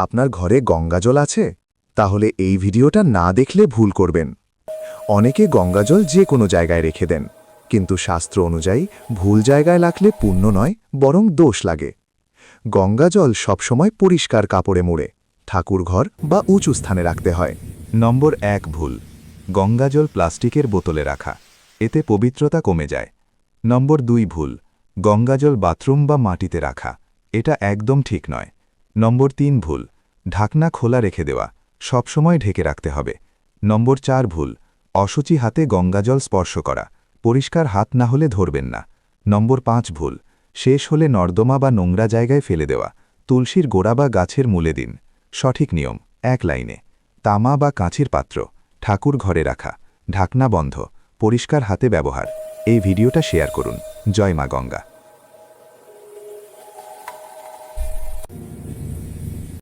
আপনার ঘরে গঙ্গাজল আছে? তাহলে এই ভিডিওটা না দেখলে ভুল করবেন। অনেকে গঙ্গাজল যে কোনো জায়গায় রেখে দেন, কিন্তু শাস্ত্র অনুযায়ী ভুল জায়গায় রাখলে পুণ্য নয়, বরং দোষ লাগে। গঙ্গাজল সবসময় পরিষ্কার কাপড়ে মুড়ে ঠাকুরঘর বা উঁচু স্থানে রাখতে হয়। নম্বর 1 ভুল। গঙ্গাজল প্লাস্টিকের বোতলে রাখা, এতে পবিত্রতা কমে যায়। নম্বর 2 ভুল। গঙ্গাজল বাথরুম বা মাটিতে রাখা, এটা একদম ঠিক নয়। নম্বর 3 ভুল। ঢাকনা খোলা রেখে দেওয়া, সবসময় ঢেকে রাখতে হবে। নম্বর 4 ভুল। অশুচি হাতে গঙ্গাজল স্পর্শ করা, পরিষ্কার হাত না হলে ধরবেন না। নম্বর 5 ভুল। শেষ হলে নর্দমা বা নোংরা জায়গায় ফেলে দেওয়া, তুলসীর গোড়া বা গাছের মূলে দিন। সঠিক নিয়ম 1 লাইনে: তামা বা কাঁচের পাত্র ঠাকুর ঘরে রাখা, ঢাকনা বন্ধ, পরিষ্কার হাতে ব্যবহার। এই ভিডিওটা শেয়ার করুন। জয় মা গঙ্গা।